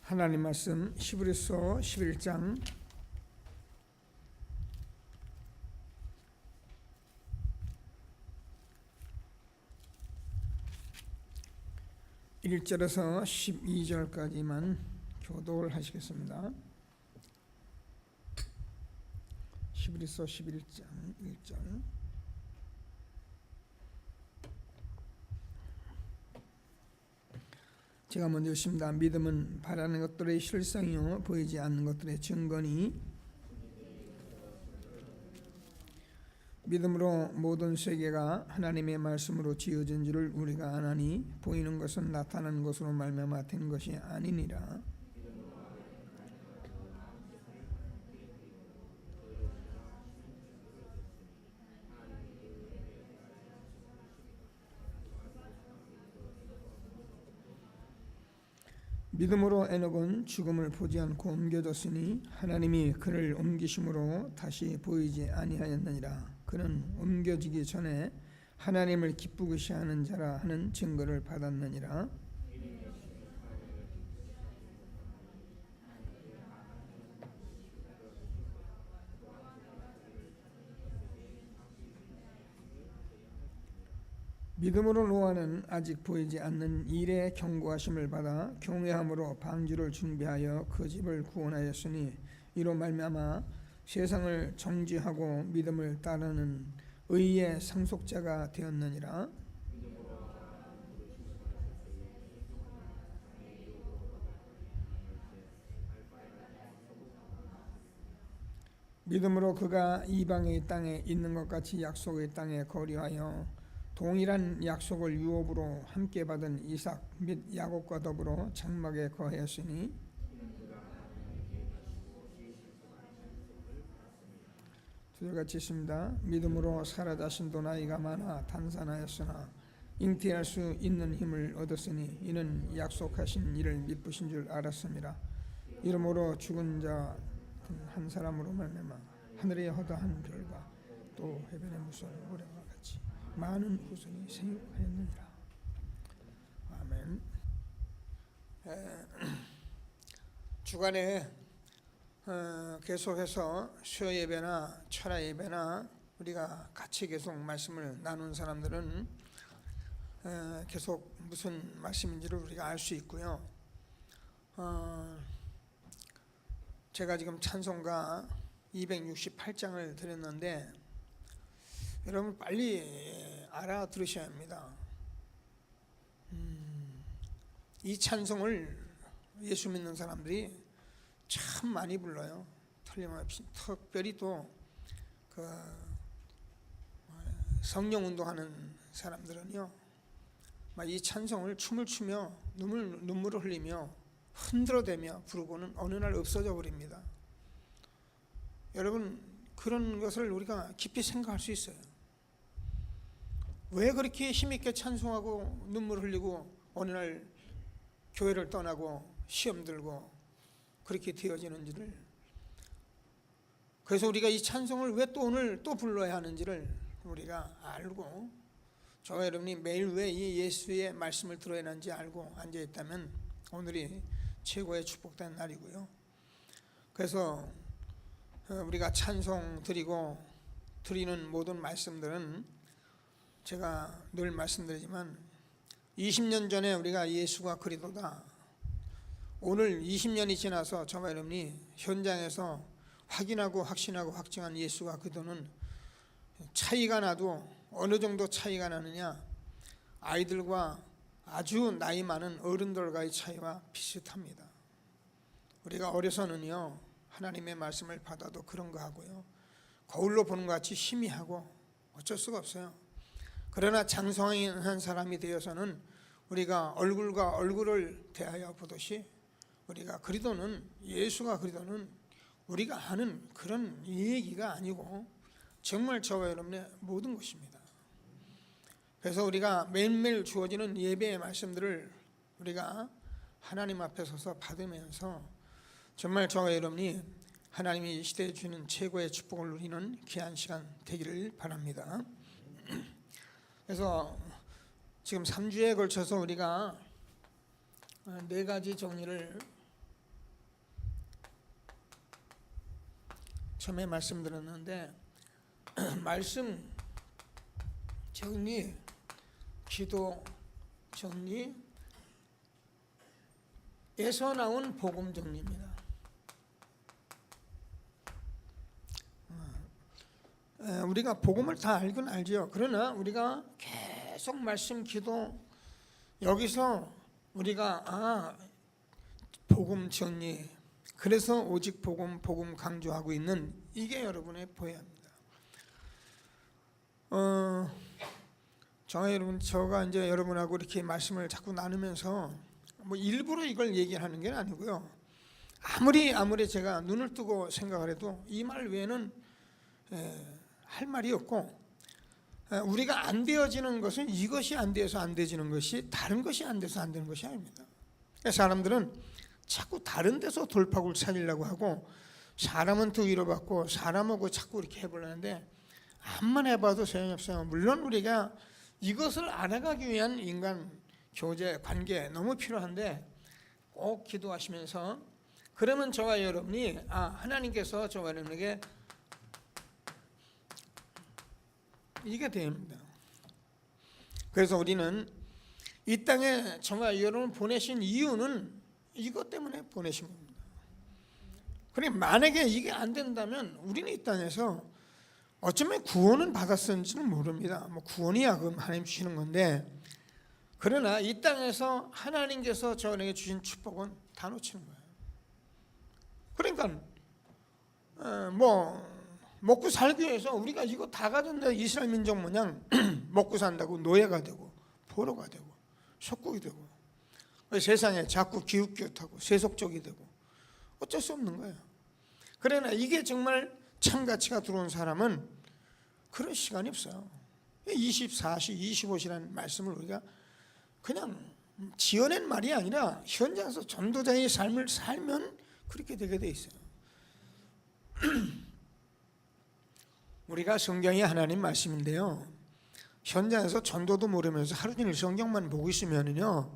하나님 말씀 히브리서 11장 1절에서 12절까지만 교독을 하시겠습니다. 히브리서 11장 1절. 제가 먼저 읽습니다. 믿음은 바라는 것들의 실상이요 보이지 않는 것들의 증거니 믿음으로 모든 세계가 하나님의 말씀으로 지어진 줄을 우리가 아나니 보이는 것은 나타나는 것으로 말미암아 된 것이 아니니라. 믿음으로 에녹은 죽음을 보지 않고 옮겨졌으니 하나님이 그를 옮기심으로 다시 보이지 아니하였느니라. 그는 옮겨지기 전에 하나님을 기쁘게 하는 자라 하는 증거를 받았느니라. 믿음으로 노아는 아직 보이지 않는 일의 경고하심을 받아 경외함으로 방주를 준비하여 그 집을 구원하였으니 이로 말미암아 세상을 정죄하고 믿음을 따르는 의의 상속자가 되었느니라. 믿음으로 그가 이방의 땅에 있는 것 같이 약속의 땅에 거류하여 동일한 약속을 유업으로 함께 받은 이삭 및 야곱과 더불어 장막에 거하였으니 두절같이 있습니다. 믿음으로 사라 자신도 나이가 많아 단산하였으나 잉태할 수 있는 힘을 얻었으니 이는 약속하신 이를 미쁘신 줄 알았습니다. 이러므로 죽은 자 한 사람으로 말미암아 하늘의 허다한 별과 또 해변의 무서운 모래와 같이 많은 후손이 생육하였느니라. 아멘. 주간에 계속해서 수요 예배나 철야 예배나 우리가 같이 계속 말씀을 나눈 사람들은 계속 무슨 말씀인지를 우리가 알 수 있고요. 제가 지금 찬송가 268장을 드렸는데 여러분 빨리 알아들으셔야 합니다. 이 찬송을 예수 믿는 사람들이 참 많이 불러요. 틀림없이. 특별히 또 그 성령 운동하는 사람들은요, 막 이 찬송을 춤을 추며 눈물을 흘리며 흔들어대며 부르고는 어느 날 없어져 버립니다. 여러분 그런 것을 우리가 깊이 생각할 수 있어요. 왜 그렇게 힘있게 찬송하고 눈물 흘리고 어느 날 교회를 떠나고 시험 들고 그렇게 되어지는지를, 그래서 우리가 이 찬송을 왜 또 오늘 또 불러야 하는지를 우리가 알고, 저와 여러분이 매일 왜 이 예수의 말씀을 들어야 하는지 알고 앉아있다면 오늘이 최고의 축복된 날이고요. 그래서 우리가 찬송 드리는 모든 말씀들은 제가 늘 말씀드리지만 20년 전에 우리가 예수가 그리스도다, 오늘 20년이 지나서 저와 여러분이 현장에서 확인하고 확신하고 확증한 예수가 그리스도는 차이가 나도 어느 정도 차이가 나느냐, 아이들과 아주 나이 많은 어른들과의 차이와 비슷합니다. 우리가 어려서는요 하나님의 말씀을 받아도 그런 거 하고요, 거울로 보는 것 같이 희미하고 어쩔 수가 없어요. 그러나 장성한 사람이 되어서는 우리가 얼굴과 얼굴을 대하여 보듯이 우리가 예수가 그리스도는 우리가 아는 그런 얘기가 아니고 정말 저와 여러분의 모든 것입니다. 그래서 우리가 매일매일 주어지는 예배의 말씀들을 우리가 하나님 앞에 서서 받으면서 정말 저와 여러분이 하나님이 이 시대에 주는 최고의 축복을 누리는 귀한 시간 되기를 바랍니다. 그래서 지금 3주에 걸쳐서 우리가 4가지 정리를 처음에 말씀드렸는데 말씀 정리, 기도 정리에서 나온 복음 정리입니다. 우리가 복음을 다 알긴 알죠. 그러나 우리가 계속 말씀, 기도 여기서 우리가 복음 정리, 그래서 오직 복음 강조하고 있는 이게 여러분의 보여야 합니다. 제가 이제 여러분하고 이렇게 말씀을 자꾸 나누면서 뭐 일부러 이걸 얘기하는 게 아니고요. 아무리 제가 눈을 뜨고 생각을 해도 이 말 외에는 할 말이 없고, 우리가 안 되어지는 것은 이것이 안 돼서 안 되지는 것이 다른 것이 안 돼서 안 되는 것이 아닙니다. 사람들은 자꾸 다른 데서 돌파구를 찾으려고 하고, 사람은 더 위로받고 사람하고 자꾸 이렇게 해보려는데 암만 해봐도 소용이 없어요. 물론 우리가 이것을 알아가기 위한 인간 교제, 관계 너무 필요한데 꼭 기도하시면서, 그러면 저와 여러분이 하나님께서 저와 여러분에게 이게 됩니다. 그래서 우리는 이 땅에 저와 여러분을 보내신 이유는 이것 때문에 보내신 겁니다. 그러니 만약에 이게 안 된다면 우리는 이 땅에서 어쩌면 구원은 받았는지는 모릅니다. 뭐 구원이야 그럼 하나님 주시는 건데, 그러나 이 땅에서 하나님께서 저에게 주신 축복은 다 놓치는 거예요. 그러니까 먹고 살기 위해서 우리가 이거 다 가졌는데 이스라엘 민족 모양 먹고 산다고 노예가 되고 포로가 되고 속국이 되고 세상에 자꾸 기웃기웃하고 세속적이 되고 어쩔 수 없는 거예요. 그러나 이게 정말 참가치가 들어온 사람은 그런 시간이 없어요. 24시, 25시라는 말씀을 우리가 그냥 지어낸 말이 아니라 현장에서 전도자의 삶을 살면 그렇게 되게 돼 있어요. 우리가 성경이 하나님 말씀인데요, 현장에서 전도도 모르면서 하루 종일 성경만 보고 있으면요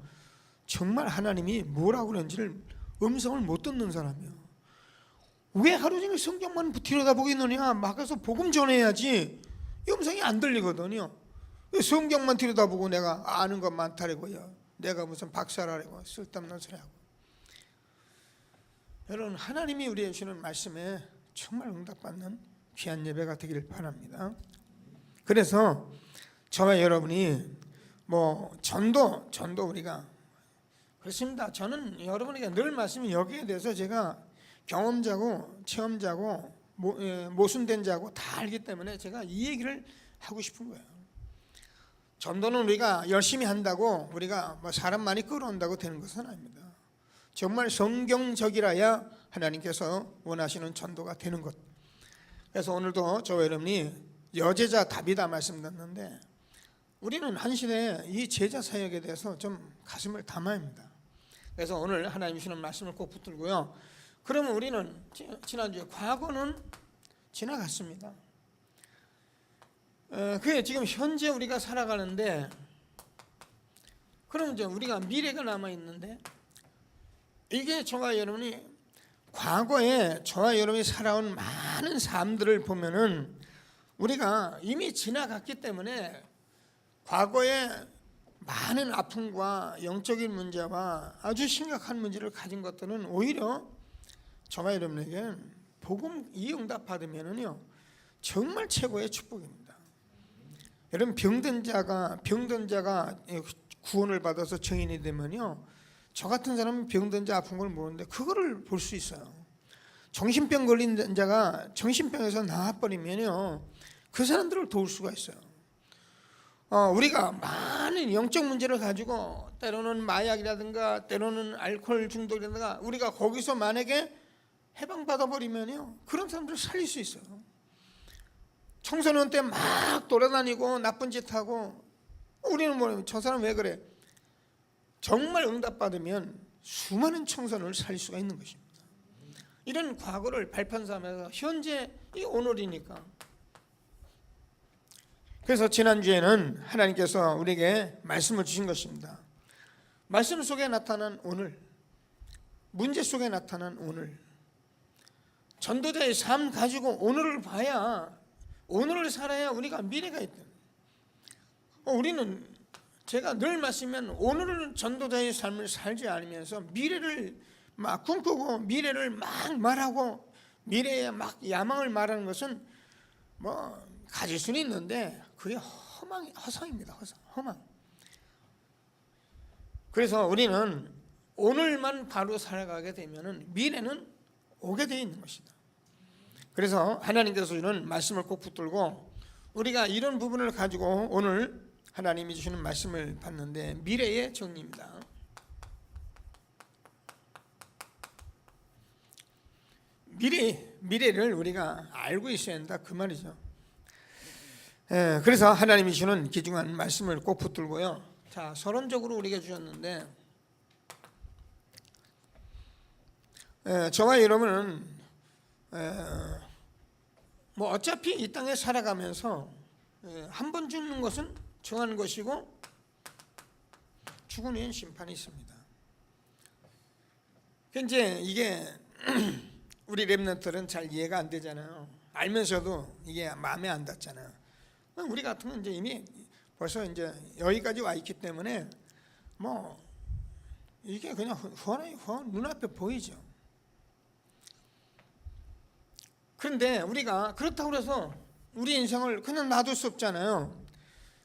정말 하나님이 뭐라고 그러는지를 음성을 못 듣는 사람이에요. 왜 하루 종일 성경만 들여다보고 있느냐, 막아서 복음 전해야지. 이 음성이 안 들리거든요. 성경만 들여다보고 내가 아는 것 많다라고요, 내가 무슨 박사라고 쓸데없는 소리하고. 여러분, 하나님이 우리에게 주는 말씀에 정말 응답받는 귀한 예배가 되기를 바랍니다. 그래서 저와 여러분이 전도 우리가 그렇습니다. 저는 여러분에게 늘 말씀이 여기에 대해서 제가 경험자고 체험자고 모순된 자고 다 알기 때문에 제가 이 얘기를 하고 싶은 거예요. 전도는 우리가 열심히 한다고 우리가 사람 많이 끌어온다고 되는 것은 아닙니다. 정말 성경적이라야 하나님께서 원하시는 전도가 되는 것. 그래서 오늘도 저와 여러분이 여제자 답이다 말씀드렸는데, 우리는 한 시대에 이 제자 사역에 대해서 좀 가슴을 담아야 합니다. 그래서 오늘 하나님 주시는 말씀을 꼭 붙들고요. 그러면 우리는 지난주에 과거는 지나갔습니다. 그게 지금 현재 우리가 살아가는데, 그럼 이제 우리가 미래가 남아있는데, 이게 저와 여러분이 과거에 저와 여러분이 살아온 많은 삶들을 보면은 우리가 이미 지나갔기 때문에 과거에 많은 아픔과 영적인 문제와 아주 심각한 문제를 가진 것들은 오히려 저와 여러분에게는 복음 이 응답 받으면은요 정말 최고의 축복입니다. 여러분, 병든 자가 구원을 받아서 증인이 되면요, 저 같은 사람은 병든 자 아픈 걸 모르는데 그거를 볼 수 있어요. 정신병 걸린 자가 정신병에서 나와버리면요 그 사람들을 도울 수가 있어요. 우리가 많은 영적 문제를 가지고 때로는 마약이라든가 때로는 알코올 중독이라든가 우리가 거기서 만약에 해방받아 버리면요 그런 사람들을 살릴 수 있어요. 청소년 때 막 돌아다니고 나쁜 짓 하고, 우리는 저 사람 왜 그래? 정말 응답받으면 수많은 청소년을 살릴 수가 있는 것입니다. 이런 과거를 발판 삼아서 현재 이 오늘이니까. 그래서 지난주에는 하나님께서 우리에게 말씀을 주신 것입니다. 말씀 속에 나타난 오늘, 문제 속에 나타난 오늘, 전도자의 삶 가지고 오늘을 봐야, 오늘을 살아야 우리가 미래가 있다. 우리는, 제가 늘 말씀하면, 오늘을 전도자의 삶을 살지 않으면서 미래를 막 꿈꾸고 미래를 막 말하고 미래에 막 야망을 말하는 것은 뭐 가질 수는 있는데 그게 허상입니다. 허망. 그래서 우리는 오늘만 바로 살아가게 되면 미래는 오게 되어 있는 것이다. 그래서 하나님께서 주시는 말씀을 꼭 붙들고, 우리가 이런 부분을 가지고 오늘 하나님이 주시는 말씀을 봤는데, 미래의 정리입니다. 미래를 우리가 알고 있어야 한다, 그 말이죠. 그래서 하나님이 주시는 귀중한 말씀을 꼭 붙들고요. 자, 서론적으로 우리가 주셨는데, 저와 여러분은 뭐 어차피 이 땅에 살아가면서 한 번 죽는 것은 정한 것이고 죽은 후엔 심판이 있습니다. 이제 이게 우리 렘넌트들은 잘 이해가 안 되잖아요. 알면서도 이게 마음에 안 닿잖아요. 우리 같은 건 이제 이미 벌써 이제 여기까지 와 있기 때문에 뭐 이게 그냥 훤히 눈앞에 보이죠. 그런데 우리가 그렇다고 해서 우리 인생을 그냥 놔둘 수 없잖아요.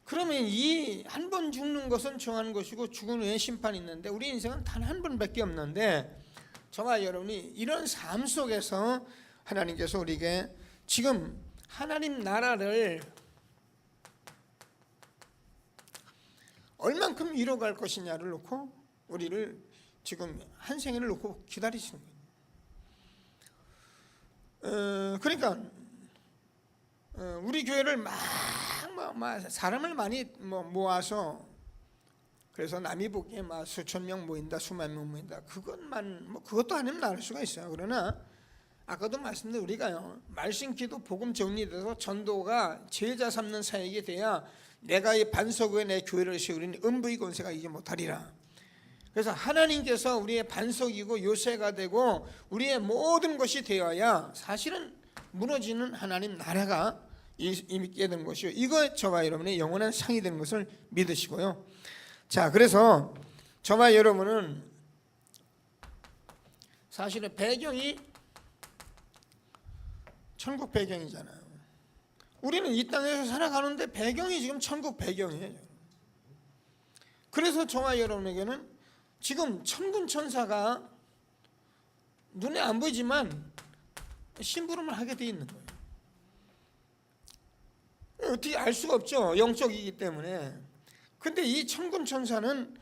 그러면 이 한 번 죽는 것은 정한 것이고 죽은 후에 심판이 있는데, 우리 인생은 단 한 번밖에 없는데, 저와 여러분이 이런 삶 속에서 하나님께서 우리에게 지금 하나님 나라를 얼만큼 이뤄갈 것이냐를 놓고 우리를 지금 한 생애를 놓고 기다리시는 거예요. 그러니까 우리 교회를 막 사람을 많이 모아서, 그래서 남이 보기에 막 수천 명 모인다, 수만 명 모인다, 그것도 아니면 나을 수가 있어요. 그러나 아까도 말씀드린 우리가요, 말씀, 기도, 복음 정리돼서 전도가 제자 삼는 사역이 돼야 내가 이 반석 위에 내 교회를 세우리니 음부의 권세가 이기지 못하리라. 그래서 하나님께서 우리의 반석이고 요새가 되고 우리의 모든 것이 되어야 사실은 무너지는 하나님 나라가 있게 되는 것이요, 이거 저와 여러분의 영원한 상이 되는 것을 믿으시고요. 자, 그래서 저와 여러분은 사실은 배경이 천국 배경이잖아요. 우리는 이 땅에서 살아가는데 배경이 지금 천국 배경이에요. 그래서 저와 여러분에게는 지금 천군 천사가 눈에 안 보이지만 심부름을 하게 돼 있는 거예요. 어떻게 알 수가 없죠, 영적이기 때문에. 근데 이 천군 천사는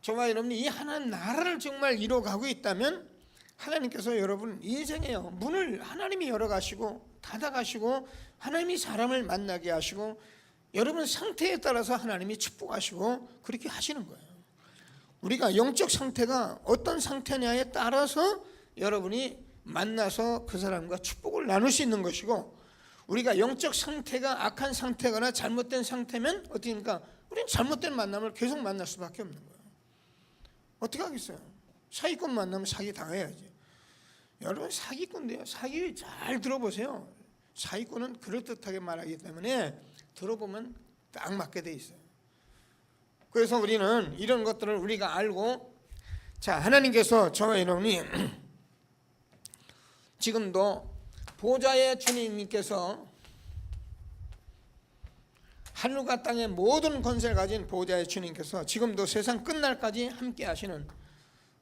저와 여러분이 이 하나님 나라를 정말 이뤄가고 있다면, 하나님께서 여러분 인생의 문을 하나님이 열어가시고 닫아가시고, 하나님이 사람을 만나게 하시고, 여러분 상태에 따라서 하나님이 축복하시고 그렇게 하시는 거예요. 우리가 영적 상태가 어떤 상태냐에 따라서 여러분이 만나서 그 사람과 축복을 나눌 수 있는 것이고, 우리가 영적 상태가 악한 상태거나 잘못된 상태면 어떻게 합니까? 우리는 잘못된 만남을 계속 만날 수밖에 없는 거예요. 어떻게 하겠어요? 사기꾼 만나면 사기 당해야지. 여러분 사기꾼인데요, 사기 잘 들어보세요. 사기꾼은 그럴듯하게 말하기 때문에 들어보면 딱 맞게 돼 있어요. 그래서 우리는 이런 것들을 우리가 알고, 자, 하나님께서 저와 여러분이 지금도 보좌의 주님께서 하늘과 땅의 모든 권세를 가진 보좌의 주님께서 지금도 세상 끝날까지 함께 하시는,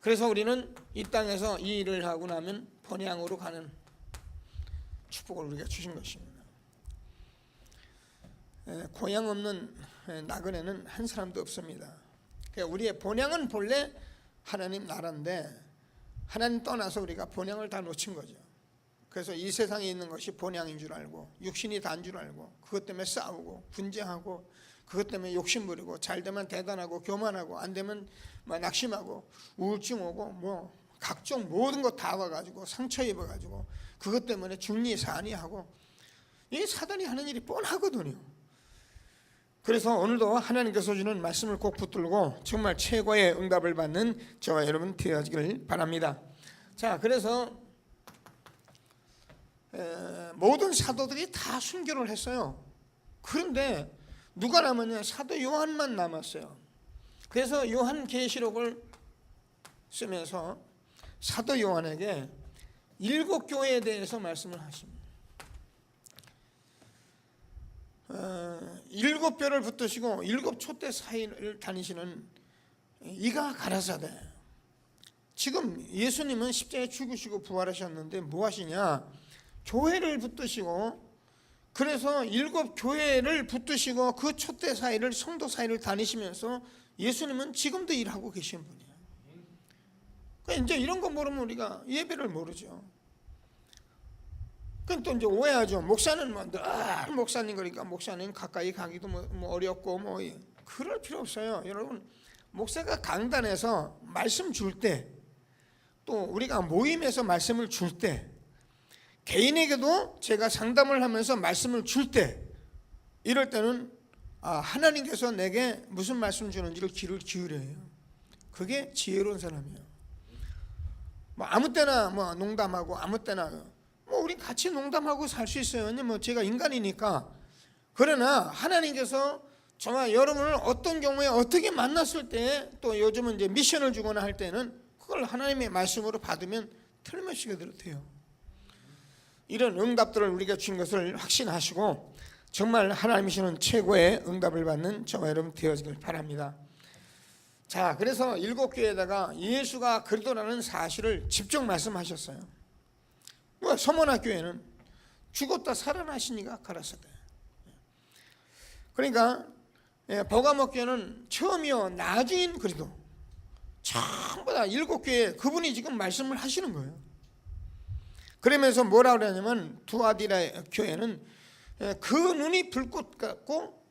그래서 우리는 이 땅에서 이 일을 하고 나면 본향으로 가는 축복을 우리가 주신 것입니다. 고향 없는 나그네는 한 사람도 없습니다. 우리의 본향은 본래 하나님 나라인데, 하나님 떠나서 우리가 본향을 다 놓친 거죠. 그래서 이 세상에 있는 것이 본향인 줄 알고, 육신이 다인 줄 알고, 그것 때문에 싸우고 분쟁하고, 그것 때문에 욕심 부리고, 잘 되면 대단하고 교만하고, 안 되면 낙심하고 우울증 오고, 뭐 각종 모든 것 다 와가지고 상처 입어가지고 그것 때문에 중리사안이하고, 이게 사단이 하는 일이 뻔하거든요. 그래서 오늘도 하나님께서 주는 말씀을 꼭 붙들고 정말 최고의 응답을 받는 저와 여러분 되어지길 바랍니다. 자, 그래서 모든 사도들이 다 순교를 했어요. 그런데 누가 남았냐? 사도 요한만 남았어요. 그래서 요한계시록을 쓰면서 사도 요한에게 7교회에 대해서 말씀을 하십니다. 7뼈를 붙드시고 7촛대 사이를 다니시는 이가 가라사대. 지금 예수님은 십자가에 죽으시고 부활하셨는데 뭐 하시냐? 교회를 붙드시고, 그래서 7교회를 붙드시고 그 촛대 사이를, 성도 사이를 다니시면서 예수님은 지금도 일하고 계신 분이에요. 그러니까 이제 이런 거 모르면 우리가 예배를 모르죠. 그럼 또 이제 오해하죠. 목사는 뭐 늘 목사님, 그러니까 목사님 가까이 가기도 뭐 어렵고 뭐 그럴 필요 없어요. 여러분, 목사가 강단에서 말씀 줄 때, 또 우리가 모임에서 말씀을 줄 때, 개인에게도 제가 상담을 하면서 말씀을 줄 때, 이럴 때는 하나님께서 내게 무슨 말씀 주는지를 귀를 기울여요. 그게 지혜로운 사람이에요. 뭐 아무 때나 뭐 농담하고 아무 때나 뭐 우리 같이 농담하고 살 수 있어요. 뭐 제가 인간이니까. 그러나 하나님께서 정말 여러분을 어떤 경우에 어떻게 만났을 때, 또 요즘은 이제 미션을 주거나 할 때는 그걸 하나님의 말씀으로 받으면 틀림없이 그대로 돼요. 이런 응답들을 우리가 준 것을 확신하시고 정말 하나님이시는 최고의 응답을 받는 저와 여러분 되어지길 바랍니다. 자, 그래서 7교회에다가 예수가 그리스도라는 사실을 직접 말씀하셨어요. 서머나 교회는 죽었다 살아나시니가 가라사대. 그러니까 버가모 교회는 처음이요 나중인 그리스도, 전부 다 7교회 그분이 지금 말씀을 하시는 거예요. 그러면서 뭐라 그러냐면 두아디라 교회는 그 눈이 불꽃 같고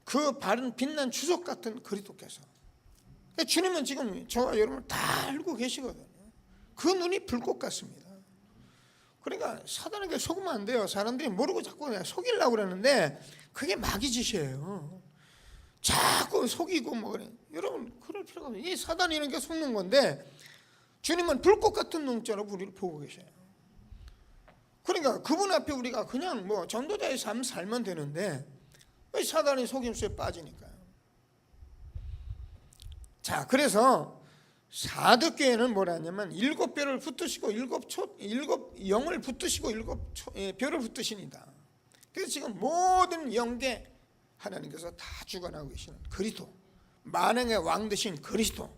그 발은 빛난 주석 같은 그리스도께서. 주님은 지금 저와 여러분을 다 알고 계시거든요. 그 눈이 불꽃 같습니다. 그러니까 사단에게 속으면 안 돼요. 사람들이 모르고 자꾸 속이려고 그러는데 그게 마귀 짓이에요. 자꾸 속이고 뭐 그래. 여러분, 그럴 필요가 없어요. 이 사단이 이런 게 속는 건데 주님은 불꽃 같은 눈자로 우리를 보고 계셔요. 그러니까 그분 앞에 우리가 그냥 뭐 전도자의 삶 살면 되는데 왜 사단의 속임수에 빠지니까요. 자, 그래서 사도교회는 뭐라냐면 7뼈를 붙드시고 7영을 붙드시고 7뼈를 붙드시니다. 그래서 지금 모든 영계 하나님께서 다 주관하고 계시는 그리스도, 만왕의 왕 되신 그리스도.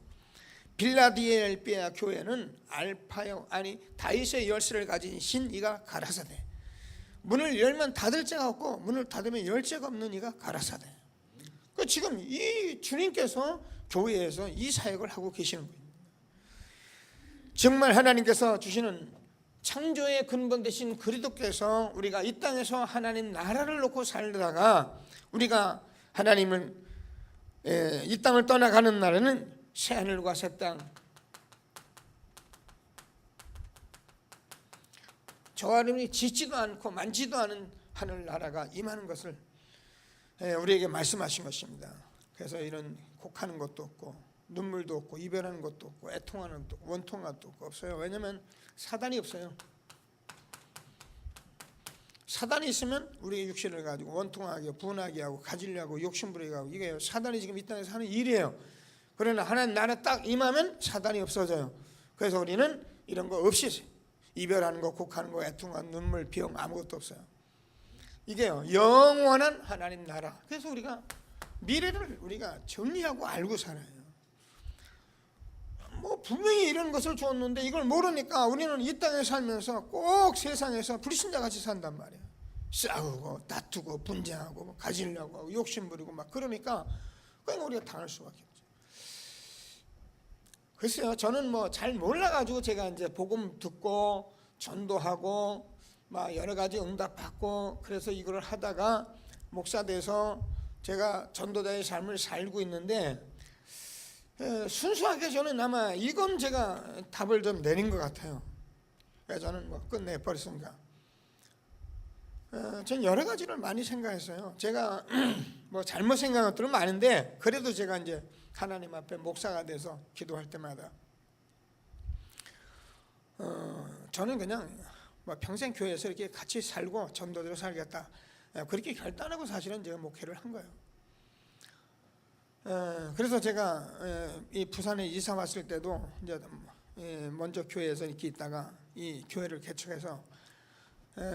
빌라델비아 교회는 알파요, 아니 다윗의 열쇠를 가진 신 이가 가라사대. 문을 열면 닫을 자가 없고 문을 닫으면 열 자가 없는 이가 가라사대. 지금 이 주님께서 교회에서 이 사역을 하고 계시는 거예요. 정말 하나님께서 주시는 창조의 근본 되신 그리스도께서 우리가 이 땅에서 하나님 나라를 놓고 살다가 우리가 하나님을 이 땅을 떠나가는 날에는 새하늘과 새 땅, 저와 여러분이 짓지도 않고 만지도 않은 하늘나라가 임하는 것을 우리에게 말씀하신 것입니다. 그래서 이런 곡하는 것도 없고 눈물도 없고 이별하는 것도 없고 애통하는 것도 없고 원통한 것도 없어요. 왜냐하면 사단이 없어요. 사단이 있으면 우리의 육신을 가지고 원통하게 분하게 하고 가지려고 욕심부리게 하고, 이게 사단이 지금 이 땅에서 하는 일이에요. 그러나 하나님 나라 딱 임하면 사단이 없어져요. 그래서 우리는 이런 거 없이 이별하는 거, 곡하는 거, 애통한 눈물, 병 아무것도 없어요. 이게요 영원한 하나님 나라. 그래서 우리가 미래를 우리가 정리하고 알고 살아요. 뭐 분명히 이런 것을 줬는데 이걸 모르니까 우리는 이 땅에 살면서 꼭 세상에서 불신자같이 산단 말이에요. 싸우고 다투고 분쟁하고 가지려고 하고 욕심부리고 막 그러니까 그냥 우리가 당할 수밖에 없죠. 글쎄요, 저는 뭐 잘 몰라가지고 제가 이제 복음 듣고 전도하고 막 여러 가지 응답 받고 그래서 이걸 하다가 목사 돼서 제가 전도자의 삶을 살고 있는데, 순수하게 저는 아마 이건 제가 답을 좀 내린 것 같아요. 그래서 저는 뭐 끝내버렸습니다. 전 여러 가지를 많이 생각했어요. 제가 뭐 잘못 생각한 것들은 많은데 그래도 제가 이제 하나님 앞에 목사가 돼서 기도할 때마다 저는 그냥 뭐 평생 교회에서 이렇게 같이 살고 전도대로 살겠다, 그렇게 결단하고 사실은 제가 목회를 한 거예요. 그래서 제가 이 부산에 이사 왔을 때도 이제 먼저 교회에서 이렇게 있다가 이 교회를 개척해서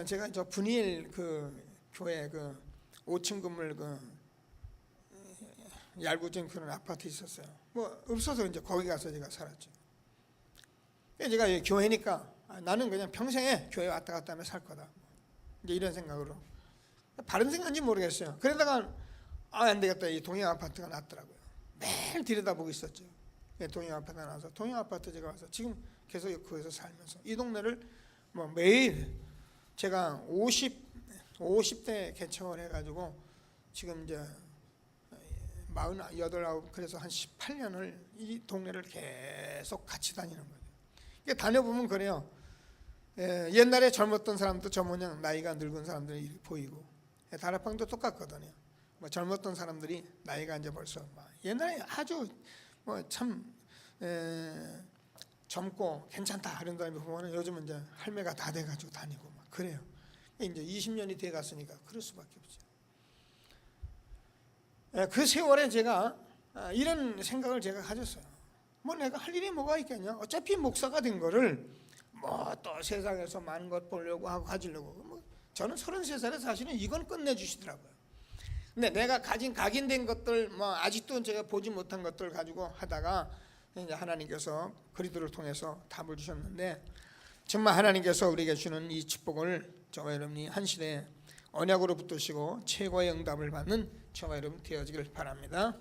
제가 저 분이엘 그 교회 그 5층 건물 그 얄궂은 그런 아파트 있었어요. 뭐 없어서 이제 거기 가서 제가 살았죠. 제가 교회니까 나는 그냥 평생에 교회 왔다 갔다 하며 살 거다, 이제 이런 생각으로. 바른 생각인지 모르겠어요. 그러다가 안 되겠다, 이 동양 아파트가 났더라고요. 매일 들여다보고 있었죠. 동양 아파트가 나와서 동양 아파트 제가 와서 지금 계속 거기서 살면서 이 동네를 뭐 매일 제가 50대 개척을 해가지고 지금 이제 48, 9, 그래서 한 18년을 이 동네를 계속 같이 다니는 거예요. 다녀보면 그래요. 옛날에 젊었던 사람도 저 모양 나이가 늙은 사람들이 보이고, 다락방도 똑같거든요. 뭐 젊었던 사람들이 나이가 이제 벌써 옛날에 아주 뭐 참 젊고 괜찮다 이런 사람이 보면은 요즘은 이제 할매가 다 돼가지고 다니고 막 그래요. 이제 20년이 돼 갔으니까 그럴 수밖에 없죠. 그 세월에 제가 이런 생각을 제가 가졌어요. 뭐 내가 할 일이 뭐가 있겠냐? 어차피 목사가 된 거를 뭐 또 세상에서 많은 것 보려고 하고 가지려고, 뭐 저는 33살에 사실은 이건 끝내주시더라고요. 근데 내가 가진 각인된 것들, 뭐 아직도 제가 보지 못한 것들 가지고 하다가 이제 하나님께서 그리스도를 통해서 답을 주셨는데, 정말 하나님께서 우리에게 주는 이 축복을 저와 여러분이 한 시대에 언약으로 붙드시고 최고의 응답을 받는 저와 여러분 되어지길 바랍니다.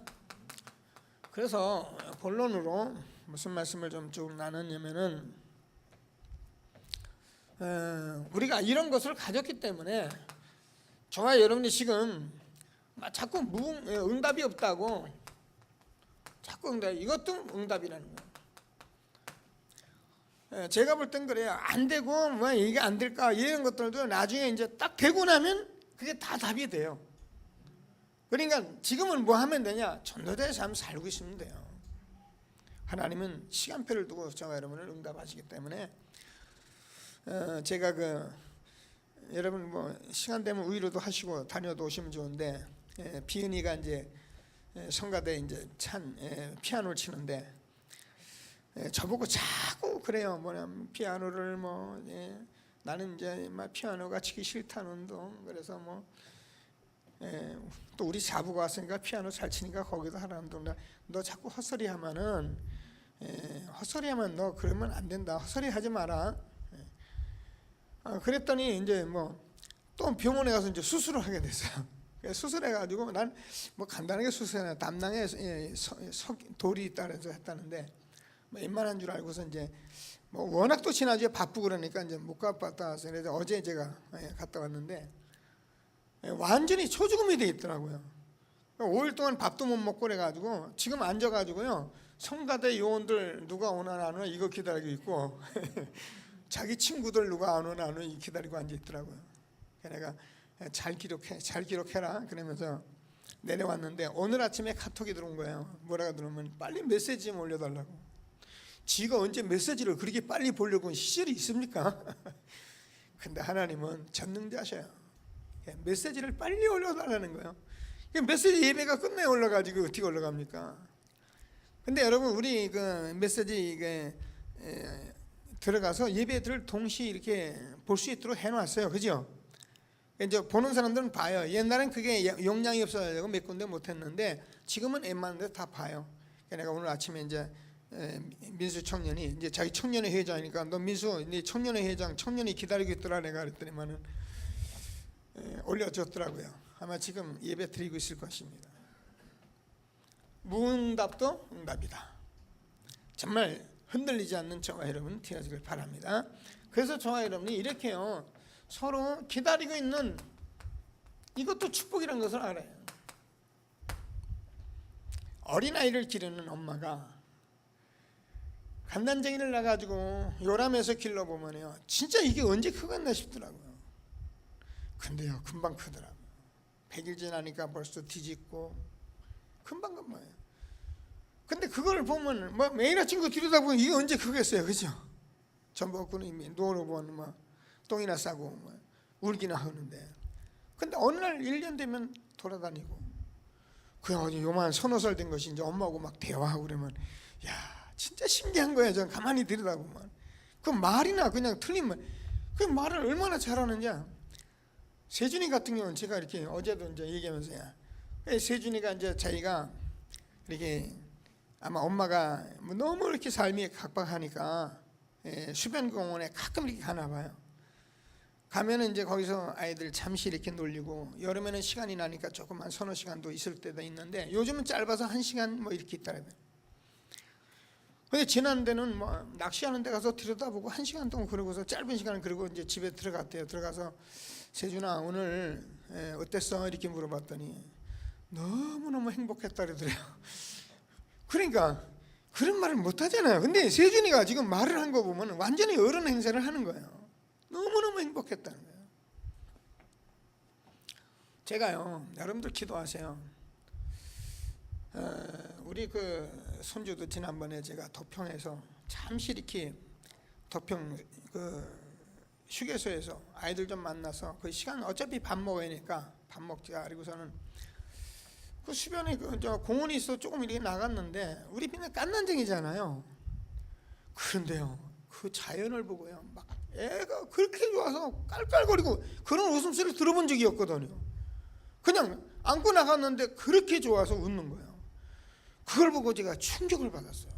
그래서 본론으로 무슨 말씀을 좀 쭉 나누냐면은, 우리가 이런 것을 가졌기 때문에 저와 여러분이 지금 자꾸 응답이 없다고, 자꾸 응답, 이것도 응답이라는 거예요. 제가 볼 땐 그래요. 안 되고 뭐 이게 안 될까 이런 것들도 나중에 이제 딱 되고 나면 그게 다 답이 돼요. 그러니까 지금은 뭐 하면 되냐? 전도자의 삶 살고 있으면 돼요. 하나님은 시간표를 두고 저와 여러분을 응답하시기 때문에 제가 여러분 뭐 시간 되면 의료도 하시고 다녀도 오시면 좋은데, 비은이가 이제 성가대 이제 피아노를 치는데 저보고 자꾸 그래요. 뭐냐면 피아노를 나는 이제 막 피아노가 치기 싫다는 둥. 그래서 또 우리 자부가 왔으니까 피아노 잘 치니까 거기도 하라는 둥. 너 자꾸 헛소리 하면은 헛소리하면 너 그러면 안 된다. 헛소리 하지 마라. 그랬더니 이제 또 병원에 가서 이제 수술을 하게 됐어요. 수술해가지고 난 뭐 간단하게 수술해, 담낭에 돌이 있다 그래서 했다는데 웬만한 줄 알고서 이제 워낙 또 지난주에 바쁘고 그러니까 이제 못 갔다 와서 그래서 어제 제가 갔다 왔는데 완전히 초죽음이 돼 있더라고요. 5일 동안 밥도 못 먹고 그래가지고 지금 앉아가지고요, 성가대 요원들 누가 오나 안 오나 이거 기다리고 있고 자기 친구들 누가 안 오나 안 오나 기다리고 앉아 있더라고요. 내가 잘 기록해라 그러면서 내려왔는데 오늘 아침에 카톡이 들어온 거예요. 뭐라고 들어오면 빨리 메시지 좀 올려달라고. 지가 언제 메시지를 그렇게 빨리 보려고 시절이 있습니까? 근데 하나님은 전능자셔요. 메시지를 빨리 올려달라는 거예요. 메시지 예배가 끝내 올라가지고 어떻게 올라갑니까? 근데 여러분 우리 그 메시지 들어가서 예배들을 동시에 이렇게 볼 수 있도록 해놨어요. 그죠? 이제 보는 사람들은 봐요. 옛날엔 그게 용량이 없어가지고 몇 군데 못했는데 지금은 웬만한데 다 봐요. 내가 오늘 아침에 이제 민수 청년이 이제 자기 청년회 회장이니까 너 민수 네 청년회 회장 청년이 기다리고 있더라 내가 그랬더니만은 올려줬더라고요. 아마 지금 예배 드리고 있을 것입니다. 무응답도 응답이다. 정말 흔들리지 않는 저와 여러분 되어지길 바랍니다. 그래서 저와 여러분이 이렇게요 서로 기다리고 있는 이것도 축복이라는 것을 알아요. 어린아이를 기르는 엄마가 간단쟁이를 나가지고 요람해서 길러보면요 진짜 이게 언제 크겠나 싶더라고요. 근데요 금방 크더라고요. 100일 지나니까 벌써 뒤집고 금방금방해요. 근데 그걸 보면 매일 아침 그 들여다보면 이게 언제 크겠어요. 그죠? 전복구는 이미 노루본 똥이나 싸고 뭐 울기나 하는데, 근데 어느 날 1년 되면 돌아다니고, 그냥 요만 3-4살 된 것이 이제 엄마하고 막 대화하고 그러면, 야 진짜 신기한 거예요. 전 가만히 들여다보면 그 말이나 그냥 틀린 말, 그 말을 얼마나 잘하느냐. 세준이 같은 경우는 제가 이렇게 어제도 이제 얘기하면서, 세준이가 이제 자기가 이렇게 아마 엄마가 뭐 너무 이렇게 삶이 각박하니까 수변공원에 가끔 이렇게 가나 봐요. 가면은 이제 거기서 아이들 잠시 이렇게 놀리고, 여름에는 시간이 나니까 조금 한 3-4시간도 있을 때도 있는데, 요즘은 짧아서 1시간 뭐 이렇게 있더라고요. 근데 지난 데는 뭐 낚시하는 데 가서 들여다보고 1시간 동안 그러고서 짧은 시간을 그러고 이제 집에 들어갔대요. 들어가서 세준아 오늘 어땠어? 이렇게 물어봤더니 너무너무 행복했다 그러더래요. 그러니까 그런 말을 못 하잖아요. 근데 세준이가 지금 말을 한 거 보면 완전히 어른 행세를 하는 거예요. 너무너무 행복했다는 거예요. 제가요, 여러분들 기도하세요. 우리 그 손주도 지난번에 제가 도평에서 잠시 이렇게 도평 그 휴게소에서 아이들 좀 만나서, 그 시간 어차피 밥 먹어야 하니까 밥 먹자 그리고서는 그 주변에 그 공원이 있어 조금 이렇게 나갔는데, 우리 그냥 깐난쟁이잖아요. 그런데요, 그 자연을 보고요, 막 애가 그렇게 좋아서 깔깔거리고, 그런 웃음소리를 들어본 적이 없거든요. 그냥 안고 나갔는데 그렇게 좋아서 웃는 거예요. 그걸 보고 제가 충격을 받았어요.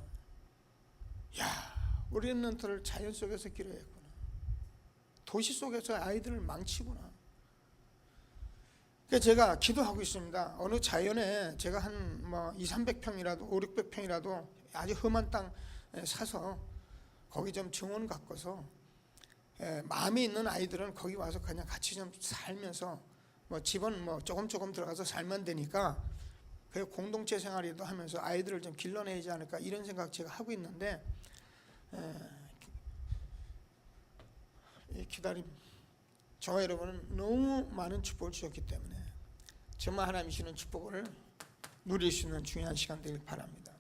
야, 우리는 들 자연 속에서 기르했구나. 도시 속에서 아이들을 망치구나. 그래서 제가 기도하고 있습니다. 어느 자연에 제가 한 뭐 200-300평이라도 500-600평이라도 아주 험한 땅 사서 거기 좀 정원 가꿔서 마음이 있는 아이들은 거기 와서 그냥 같이 좀 살면서, 뭐 집은 뭐 조금 들어가서 살면 되니까 그 공동체 생활이도 하면서 아이들을 좀 길러내지 않을까, 이런 생각 제가 하고 있는데, 이 기다림, 저와 여러분은 너무 많은 축복을 주셨기 때문에 정말 하나님이 주시는 축복을 누릴 수 있는 중요한 시간 되길 바랍니다.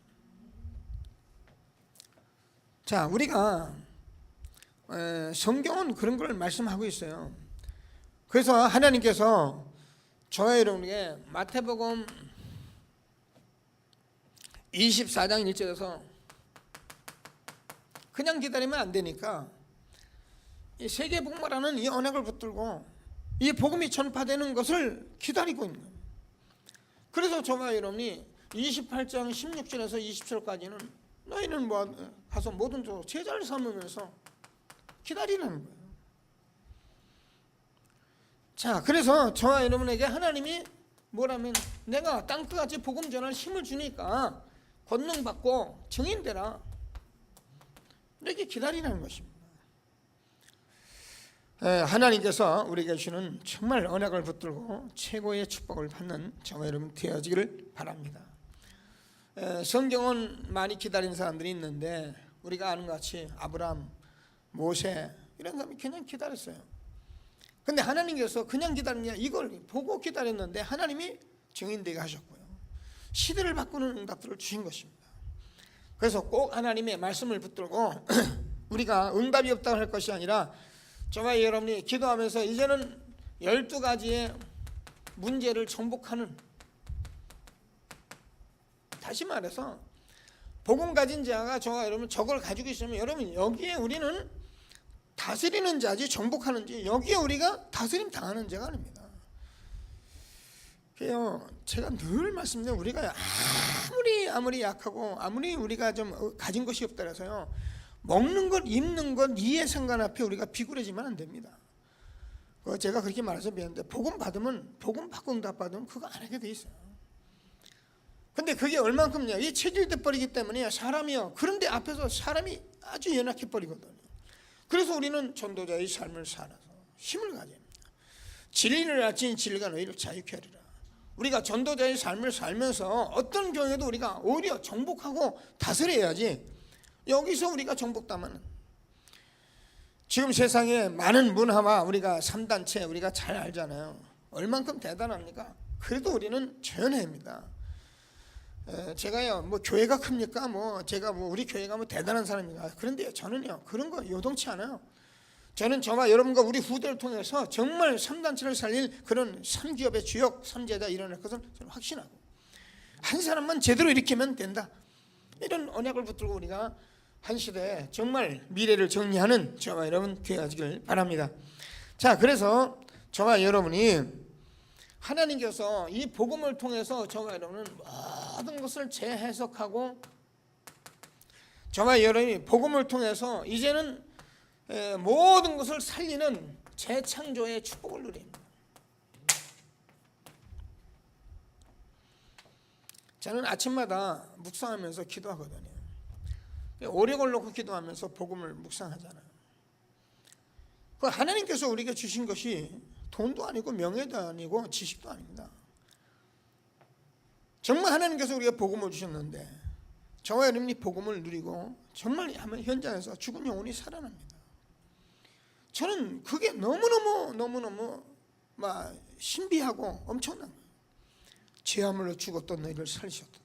자, 우리가 성경은 그런 걸 말씀하고 있어요. 그래서 하나님께서 저와 여러분에게 마태복음 24장 1절에서 그냥 기다리면 안 되니까 이 세계 복음화라는 이 언약을 붙들고 이 복음이 전파되는 것을 기다리고 있는 거예요. 그래서 저와 여러분이 28장 16절에서 20절까지는 너희는 뭐 가서 모든 제자를 삼으면서 기다리라는 거예요. 자, 그래서 저와 여러분에게 하나님이 뭐라면, 내가 땅끝같이 복음 전할 힘을 주니까 권능 받고 증인되라, 이렇게 기다리라는 것입니다. 하나님께서 우리에게 주는 정말 언약을 붙들고 최고의 축복을 받는 저와 여러분 되어지기를 바랍니다. 성경은 많이 기다린 사람들이 있는데, 우리가 아는 것 같이 아브라함, 모세 이런 사람이 그냥 기다렸어요. 근데 하나님께서 그냥 기다리냐, 이걸 보고 기다렸는데 하나님이 증인되게 하셨고요, 시대를 바꾸는 응답들을 주신 것입니다. 그래서 꼭 하나님의 말씀을 붙들고 우리가 응답이 없다고 할 것이 아니라, 저와 여러분이 기도하면서 이제는 12가지의 문제를 정복하는, 다시 말해서 복음 가진 자가 저와 여러분 저걸 가지고 있으면, 여러분 여기에 우리는 다스리는 자지 정복하는지, 여기에 우리가 다스림 당하는 자가 아닙니다. 그래요, 제가 늘 말씀드려요. 우리가 아무리 약하고 아무리 우리가 좀 가진 것이 없다라서요, 먹는 것, 입는 것, 이해 상관 앞에 우리가 비굴해지면 안 됩니다. 제가 그렇게 말해서 미안한데, 복음 받으면, 복음 받고 응답 받으면 그거 안 하게 돼 있어요. 근데 그게 얼만큼냐, 이 체질돼 버리기 때문에 사람이요, 그런데 앞에서 사람이 아주 연약해 버리거든요. 그래서 우리는 전도자의 삶을 살아서 힘을 가져야 합니다. 진리를 알지니 진리가 너희를 자유케 하리라. 우리가 전도자의 삶을 살면서 어떤 경우에도 우리가 오히려 정복하고 다스려야지, 여기서 우리가 정복당하는, 지금 세상에 많은 문화와 우리가 3단체 우리가 잘 알잖아요. 얼만큼 대단합니까? 그래도 우리는 전해입니다. 제가요, 뭐 교회가 큽니까? 뭐 제가 뭐 우리 교회가 뭐 대단한 사람인가? 그런데 저는요, 그런 거 요동치 않아요. 저는 저와 여러분과 우리 후대를 통해서 정말 3단체를 살릴 그런 3기업의 주역 3제자 일어날 것을 저는 확신하고, 한 사람만 제대로 일으키면 된다, 이런 언약을 붙들고 우리가 한 시대에 정말 미래를 정리하는 저와 여러분 되어지길 바랍니다. 자, 그래서 저와 여러분이 하나님께서 이 복음을 통해서 저와 여러분은 모든 것을 재해석하고, 저와 여러분이 복음을 통해서 이제는 모든 것을 살리는 재창조의 축복을 누립니다. 저는 아침마다 묵상하면서 기도하거든요. 오래 걸놓고 기도하면서 복음을 묵상하잖아요. 그 하나님께서 우리에게 주신 것이 돈도 아니고 명예도 아니고 지식도 아닙니다. 정말 하나님께서 우리에게 복음을 주셨는데 저와 여러분이 복음을 누리고 정말 현장에서 죽은 영혼이 살아납니다. 저는 그게 너무너무 막 신비하고 엄청난 거예요. 죄아물로 죽었던 너희를 살리셨다.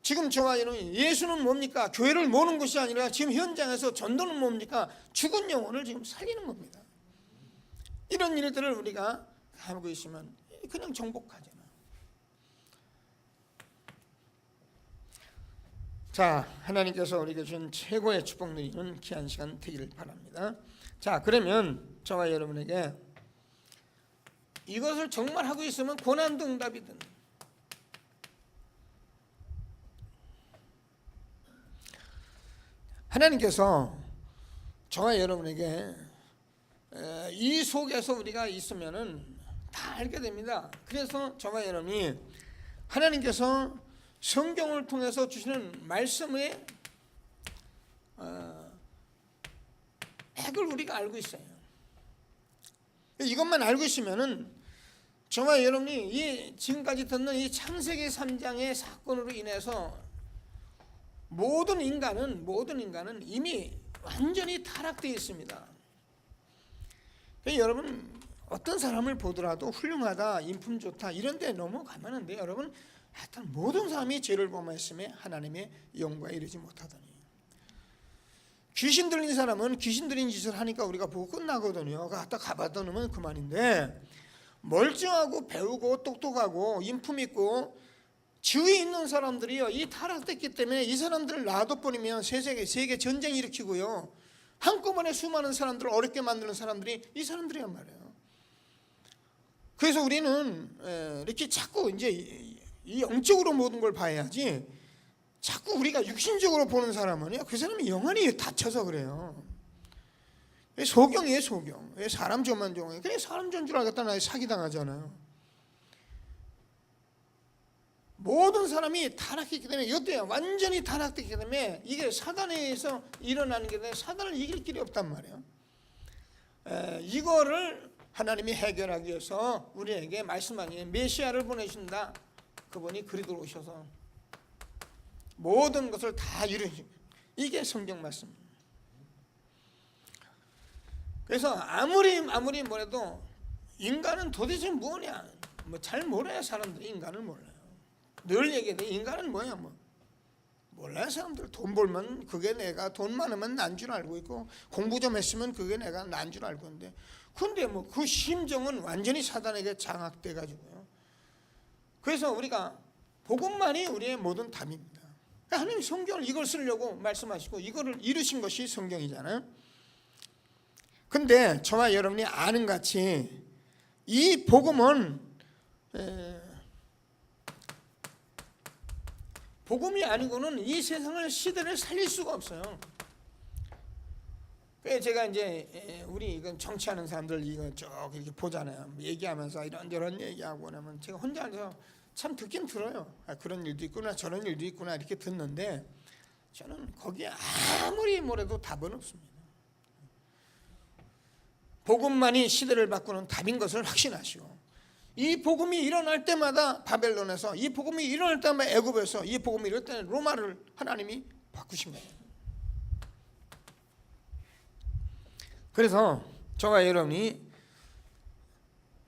지금 저와 여러분이 예수는 뭡니까? 교회를 모는 것이 아니라 지금 현장에서 전도는 뭡니까? 죽은 영혼을 지금 살리는 겁니다. 이런 일들을 우리가 하고 있으면 그냥 정복하잖아. 자, 하나님께서 우리에게 준 최고의 축복 누리는 귀한 시간 되기를 바랍니다. 자, 그러면 저와 여러분에게 이것을 정말 하고 있으면 고난도 응답이든, 하나님께서 저와 여러분에게 이 속에서 우리가 있으면은 다 알게 됩니다. 그래서 저와 여러분이 하나님께서 성경을 통해서 주시는 말씀의 핵을 우리가 알고 있어요. 이것만 알고 있으면은 저와 여러분이 이 지금까지 듣는 이 창세기 3장의 사건으로 인해서 모든 인간은 이미 완전히 타락되어 있습니다. 여러분 어떤 사람을 보더라도 훌륭하다, 인품 좋다 이런 데 넘어가면 안 돼요. 여러분 하여튼 모든 사람이 죄를 범했음에 하나님의 영광에 이르지 못하더니, 귀신 들린 사람은 귀신 들린 짓을 하니까 우리가 보고 끝나거든요. 갖다 가봐다 놓으면 그만인데, 멀쩡하고 배우고 똑똑하고 인품 있고 지위 있는 사람들이요, 이 타락됐기 때문에 이 사람들을 놔둬버리면 세계 전쟁 일으키고요, 한꺼번에 수많은 사람들을 어렵게 만드는 사람들이 이 사람들이란 말이에요. 그래서 우리는 이렇게 자꾸 이제 이 영적으로 모든 걸 봐야지, 자꾸 우리가 육신적으로 보는 사람은요, 그 사람이 영혼이 다쳐서 그래요. 소경이에요, 소경. 왜 사람 전만 종해? 그냥 사람 전 줄 알겠다 나 사기당하잖아요. 모든 사람이 타락했기 때문에, 이것도요 완전히 타락했기 때문에 이게 사단에서 일어나는 게 되면 사단을 이길 길이 없단 말이에요. 이거를 하나님이 해결하기 위해서 우리에게 말씀하니 메시아를 보내신다. 그분이 그리스도로 오셔서 모든 것을 다 이루신, 이게 성경 말씀입니다. 그래서 아무리 뭐래도 인간은 도대체 뭐냐, 잘 몰라요. 사람들이 인간을 몰라요. 늘 얘기해. 인간은 뭐야, 몰라요. 사람들 돈 벌면 그게 내가, 돈 많으면 난 줄 알고 있고, 공부 좀 했으면 그게 내가 난 줄 알고 있는데, 근데 그 심정은 완전히 사단에게 장악돼 가지고요. 그래서 우리가 복음만이 우리의 모든 답입니다. 하나님 성경을 이걸 쓰려고 말씀하시고 이거를 이루신 것이 성경이잖아요. 근데 저와 여러분이 아는 같이 이 복음은 복음이 아니고는 이 세상을, 시대를 살릴 수가 없어요. 그래서 제가 이제 우리 이건 정치하는 사람들 이거 쭉 이렇게 보잖아요. 얘기하면서 이런저런 얘기하고 나면 제가 혼자 앉아서 참 듣긴 들어요. 그런 일도 있구나, 저런 일도 있구나 이렇게 듣는데, 저는 거기에 아무리 뭐래도 답은 없습니다. 복음만이 시대를 바꾸는 답인 것을 확신하시고, 이 복음이 일어날 때마다 바벨론에서, 이 복음이 일어날 때마다 애굽에서, 이 복음이 일어날 때는 로마를 하나님이 바꾸신 거예요. 그래서 저와 여러분이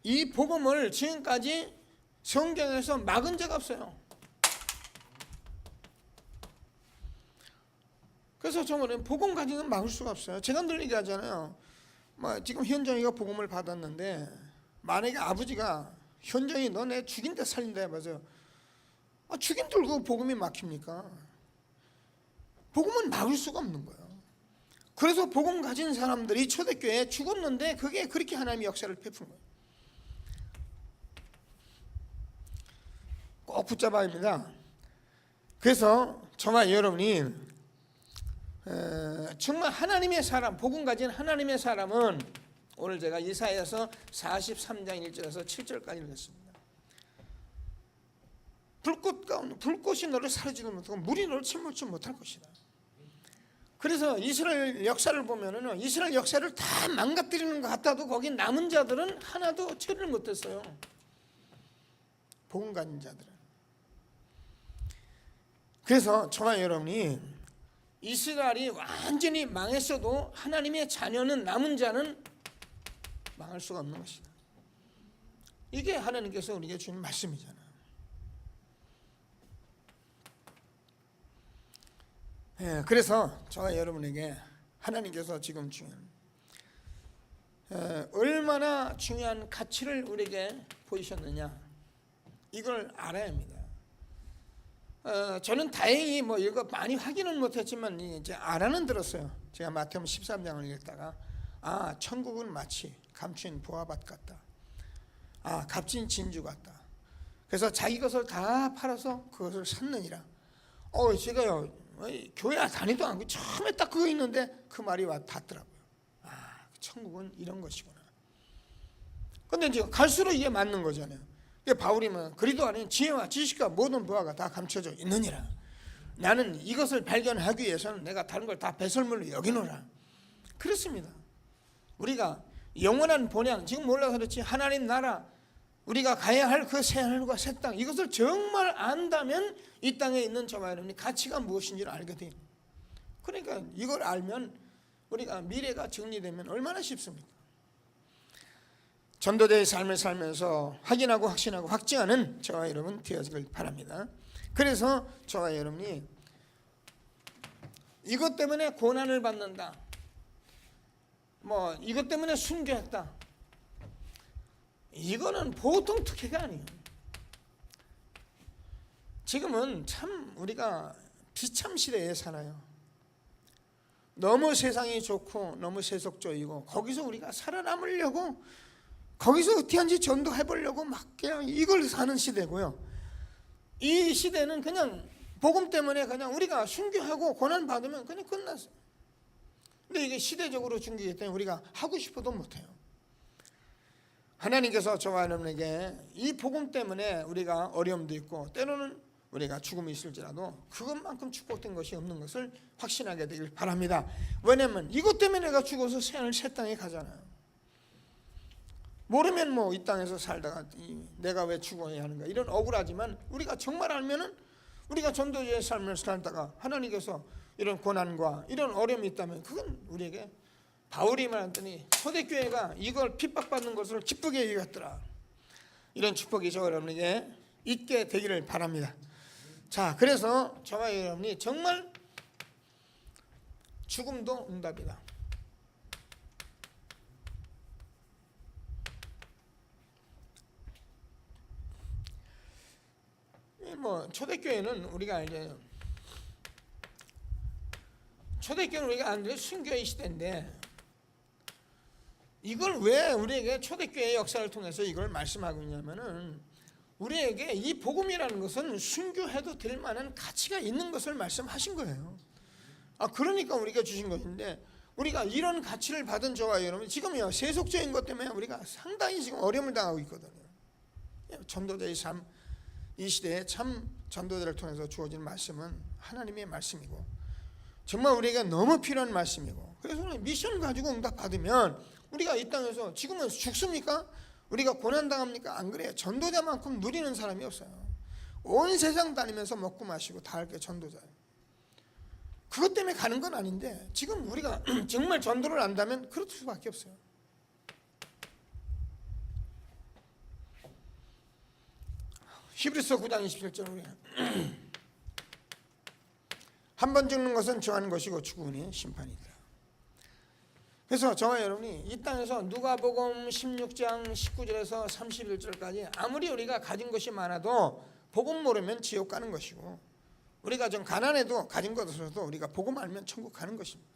이 복음을 지금까지 성경에서 막은 자가 없어요. 그래서 저는 복음 가지는 막을 수가 없어요. 제가 늘 얘기하잖아요. 지금 현정이가 복음을 받았는데 만약에 아버지가 현정이 너 내 죽인다 살린다 해봐서 죽인들 그 복음이 막힙니까? 복음은 막을 수가 없는 거예요. 그래서 복음 가진 사람들이 초대교회에 죽었는데 그게 그렇게 하나님의 역사를 베푸는 거예요. 꼭 붙잡아야 합니다. 그래서 저와 여러분이 정말 하나님의 사람, 복음 가진 하나님의 사람은 오늘 제가 이사야서 43장 1절에서 7절까지 읽었습니다. 불꽃 가운데 불꽃이 너를 사르지도 못하고 물이 너를 침몰치 못할 것이다. 그래서 이스라엘 역사를 보면은 이스라엘 역사를 다 망가뜨리는 것 같아도 거기 남은 자들은 하나도 처리를 못했어요. 복음 가진 자들은. 그래서 저와 여러분이 이스라엘이 완전히 망했어도 하나님의 자녀는 남은 자는 망할 수가 없는 것이다. 이게 하나님께서 우리에게 주는 말씀이잖아요. 그래서 저와 여러분에게 하나님께서 지금 주는 얼마나 중요한 가치를 우리에게 보이셨느냐 이걸 알아야 합니다. 저는 다행히 이거 많이 확인은 못했지만 이제 알아는 들었어요. 제가 마태복음 13장을 읽다가 천국은 마치 감추인 보화밭 같다. 값진 진주 같다. 그래서 자기 것을 다 팔아서 그것을 샀느니라. 제가요 교회 다니도 않고 처음에 딱 그거 있는데 그 말이 닿더라고요. 천국은 이런 것이구나. 근데 이제 갈수록 이게 맞는 거잖아요. 바울이면 그리도 아닌 지혜와 지식과 모든 부하가 다 감춰져 있느니라. 나는 이것을 발견하기 위해서는 내가 다른 걸 다 배설물로 여기노라. 그렇습니다. 우리가 영원한 본향, 지금 몰라서 그렇지 하나님 나라, 우리가 가야 할 그 새하늘과 새 땅, 이것을 정말 안다면 이 땅에 있는 저와 여러분이 가치가 무엇인지를 알게 돼요. 그러니까 이걸 알면 우리가 미래가 정리되면 얼마나 쉽습니까? 전도자의 삶을 살면서 확인하고 확신하고 확증하는 저와 여러분 되어지길 바랍니다. 그래서 저와 여러분이 이것 때문에 고난을 받는다, 이것 때문에 순교했다, 이거는 보통 특혜가 아니에요. 지금은 참 우리가 비참 시대에 살아요. 너무 세상이 좋고 너무 세속적이고 거기서 우리가 살아남으려고 거기서 어떻게든지 전도해보려고 막 그냥 이걸 사는 시대고요. 이 시대는 그냥 복음 때문에 그냥 우리가 순교하고 고난 받으면 그냥 끝났어요. 근데 이게 시대적으로 중요하기 때문에 우리가 하고 싶어도 못해요. 하나님께서 저와 여러분에게 이 복음 때문에 우리가 어려움도 있고 때로는 우리가 죽음이 있을지라도 그것만큼 축복된 것이 없는 것을 확신하게 되길 바랍니다. 왜냐하면 이것 때문에 내가 죽어서 새하늘 새 땅에 가잖아요. 모르면 이 땅에서 살다가 내가 왜 죽어야 하는가 이런 억울하지만 우리가 정말 알면은 우리가 전도자의 삶을 살다가 하나님께서 이런 고난과 이런 어려움이 있다면 그건 우리에게 바울이 말했더니 초대교회가 이걸 핍박받는 것을 기쁘게 여겼더라. 이런 축복이 저와 여러분에게 있게 되기를 바랍니다. 자, 그래서 저와 여러분이 정말 죽음도 응답이다. 초대교회는 우리가 이제 초대교회는 우리가 완전히 순교의 시대인데 이걸 왜 우리에게 초대교회의 역사를 통해서 이걸 말씀하고 있냐면은 우리에게 이 복음이라는 것은 순교해도 될 만한 가치가 있는 것을 말씀하신 거예요. 그러니까 우리가 주신 것인데 우리가 이런 가치를 받은 저와 여러분 지금요 세속적인 것 때문에 우리가 상당히 지금 어려움을 당하고 있거든요. 전도자의 삶, 이 시대에 참 전도자를 통해서 주어진 말씀은 하나님의 말씀이고 정말 우리에게 너무 필요한 말씀이고 그래서 미션 가지고 응답 받으면 우리가 이 땅에서 지금은 죽습니까? 우리가 고난당합니까? 안 그래요. 전도자만큼 누리는 사람이 없어요. 온 세상 다니면서 먹고 마시고 다 할 게 전도자예요. 그것 때문에 가는 건 아닌데 지금 우리가 정말 전도를 안다면 그럴 수밖에 없어요. 히브리서 9장 27절 우리 한 번 죽는 것은 정한 것이고 죽으니 심판이다. 그래서 저와 여러분이 이 땅에서 누가복음 16장 19절에서 31절까지 아무리 우리가 가진 것이 많아도 복음 모르면 지옥 가는 것이고, 우리가 좀 가난해도 가진 것으로도 우리가 복음 알면 천국 가는 것입니다.